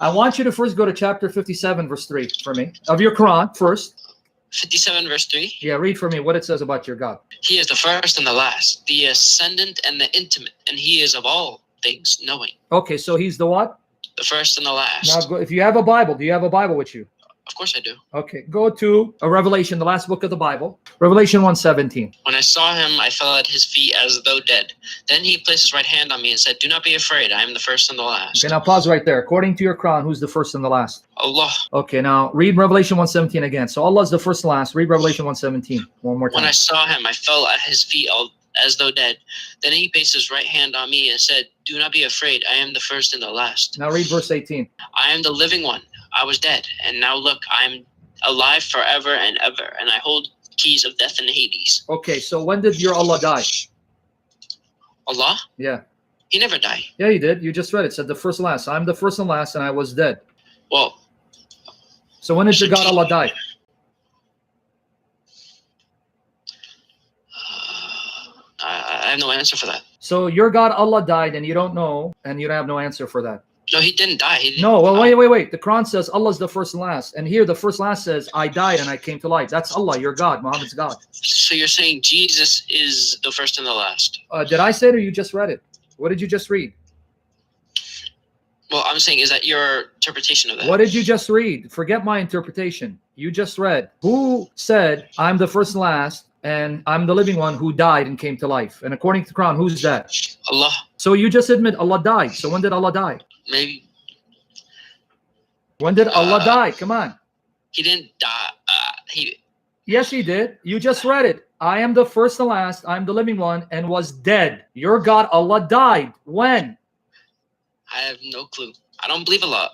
I want you to first go to chapter 57, verse 3 for me, of your Quran first. 57 verse 3. Yeah, read for me what it says about your God. He is the first and the last, the ascendant and the intimate, and he is of all things knowing. Okay, so he's the what? The first and the last. Now, go, if you have a Bible, do you have a Bible with you? Of course I do. Okay, go to Revelation, the last book of the Bible. Revelation 1:17. When I saw him, I fell at his feet as though dead. Then he placed his right hand on me and said, do not be afraid. I am the first and the last. Okay, now pause right there. According to your Quran, who's the first and the last? Allah. Okay, now read Revelation 1:17 again. So Allah is the first and last. Read Revelation 1:17 one more time. When I saw him, I fell at his feet as though dead. Then he placed his right hand on me and said, do not be afraid. I am the first and the last. Now read verse 18. I am the living one. I was dead, and now look, I am alive forever and ever, and I hold keys of death and Hades. Okay, so when did your Allah die? Allah? Yeah. He never died. Yeah, he did. You just read it. It said the first and last. I'm the first and last, and I was dead. Well. So when did your God Allah die? I have no answer for that. So your God Allah died, and you don't know, and you have no answer for that. No, he didn't die. He didn't no, well, die. wait. The Quran says Allah's the first and last. And here the first and last says, I died and I came to life. That's Allah, your God, Muhammad's God. So you're saying Jesus is the first and the last? Did I say it or you just read it? What did you just read? Well, I'm saying, is that your interpretation of that? What did you just read? Forget my interpretation. You just read. Who said, I'm the first and last, and I'm the living one who died and came to life? And according to the Quran, who's that? Allah. So you just admit Allah died. So when did Allah die? Maybe. When did Allah die? Come on. He didn't die. Yes, he did. You just read it. I am the first and last. I'm the living one and was dead. Your God Allah died. When? I have no clue. I don't believe Allah.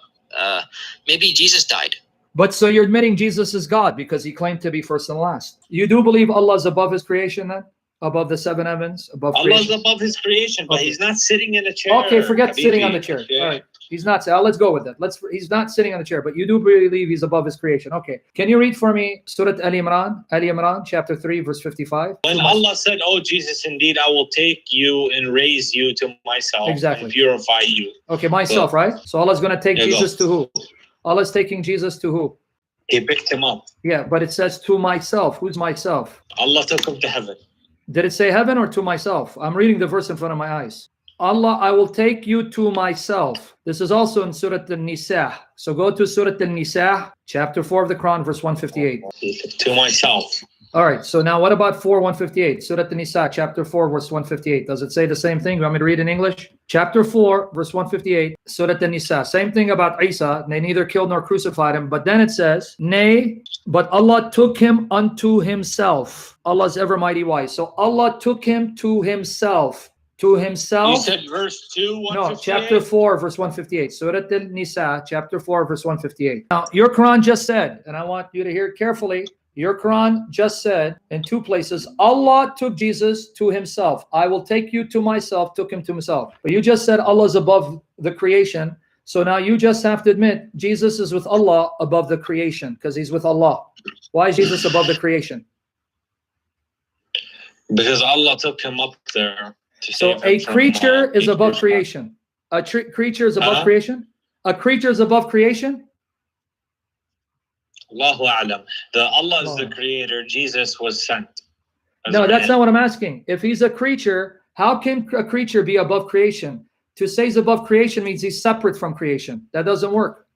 Maybe Jesus died. But so you're admitting Jesus is God because he claimed to be first and last. You do believe Allah is above his creation then? Above the seven heavens? Above Allah's creation? above his creation, but he's not sitting in a chair. Okay, forget Habibi. sitting on the chair. Yeah. All right. He's not. Let's go with that. He's not sitting on the chair, but you do believe he's above his creation. Okay. Can you read for me Surah Ali Imran, chapter 3, verse 55? When Allah said, oh, Jesus, indeed, I will take you and raise you to myself and purify you. Okay, myself, right? So Allah's going to take Jesus to who? Allah's taking Jesus to who? He picked him up. Yeah, but it says to myself. Who's myself? Allah took him to heaven. Did it say heaven or to myself? I'm reading the verse in front of my eyes. Allah, I will take you to myself. This is also in Surah An-Nisa. So go to Surah An-Nisa, chapter 4 of the Quran, verse 158. To myself. All right, so now what about 4:158? Surah An-Nisa, chapter 4, verse 158. Does it say the same thing? You want me to read in English? Chapter 4, verse 158, Surah An-Nisa. Same thing about Isa. They neither killed nor crucified him. But then it says, nay, but Allah took him unto himself. Allah is ever mighty wise. So Allah took him to himself. To himself. You said verse 2, 158? No, chapter 4, verse 158. Surah An-Nisa, chapter 4, verse 158. Now, your Quran just said, and I want you to hear it carefully, your Quran just said in two places, Allah took Jesus to himself. I will take you to myself, took him to himself. But you just said Allah is above the creation. So now you just have to admit Jesus is with Allah above the creation because he's with Allah. Why is Jesus above the creation? Because Allah took him up there. So a creature is above creation. A creature is above creation? A creature is above creation? Allahu A'lam. Allah is the creator. Jesus was sent. No, that's not what I'm asking. If he's a creature, how can a creature be above creation? To say he's above creation means he's separate from creation. That doesn't work.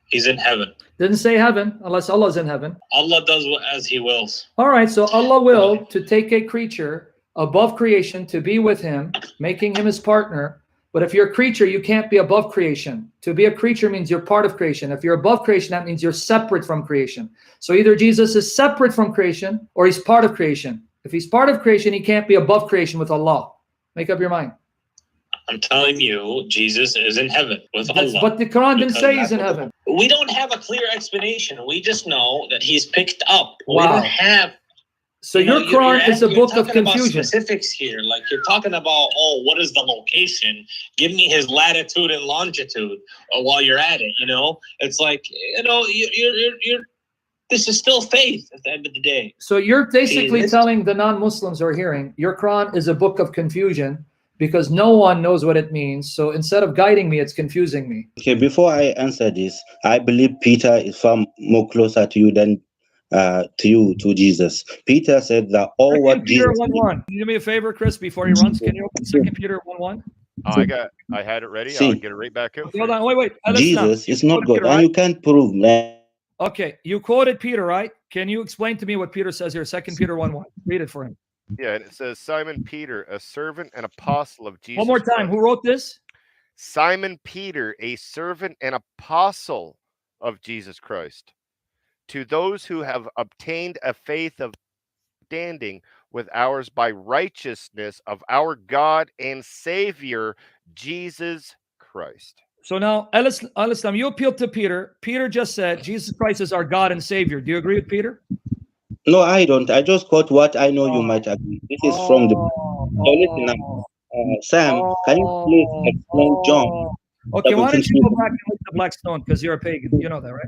He's in heaven. Didn't say heaven, unless Allah's in heaven. Allah does as he wills. All right, so Allah will to take a creature above creation to be with him, making him his partner. But if you're a creature, you can't be above creation. To be a creature means you're part of creation. If you're above creation, that means you're separate from creation. So either Jesus is separate from creation or he's part of creation. If he's part of creation, he can't be above creation with Allah. Make up your mind. I'm telling you, Jesus is in heaven with Allah. But the Quran didn't say he's in heaven. We don't have a clear explanation. We just know that he's picked up. Wow. We don't have. So your Quran is a book of confusion. About specifics here, like you're talking about, oh, what is the location? Give me his latitude and longitude while you're at it. You know, it's like you're. This is still faith at the end of the day. So you're basically telling the non-Muslims who are hearing your Quran is a book of confusion because no one knows what it means. So instead of guiding me, it's confusing me. Okay, before I answer this, I believe Peter is far more closer to you than to Jesus. Peter said that all what Peter Jesus 1:1. Can you do me a favor, Chris, before he runs? Can you open 2 Peter 1:1? I had it ready. I'll get it right back out. Hold on, wait. Jesus is not God, Peter, and right? you can't prove, man. Okay, you quoted Peter, right? Can you explain to me what Peter says here? 2 Peter 1:1. Read it for him. Yeah, and it says, Simon Peter, a servant and apostle of Jesus One more time. Christ. Who wrote this? Simon Peter, a servant and apostle of Jesus Christ, to those who have obtained a faith of standing with ours by righteousness of our God and Savior, Jesus Christ. So now, Al-Islam, you appealed to Peter. Peter just said, Jesus Christ is our God and Savior. Do you agree with Peter? No, I don't. I just quote what I know you might agree. This is from the. Listen now. Sam, can you please explain John? Okay, why don't you go back and look at the Black Stone? Because you're a pagan. You know that, right?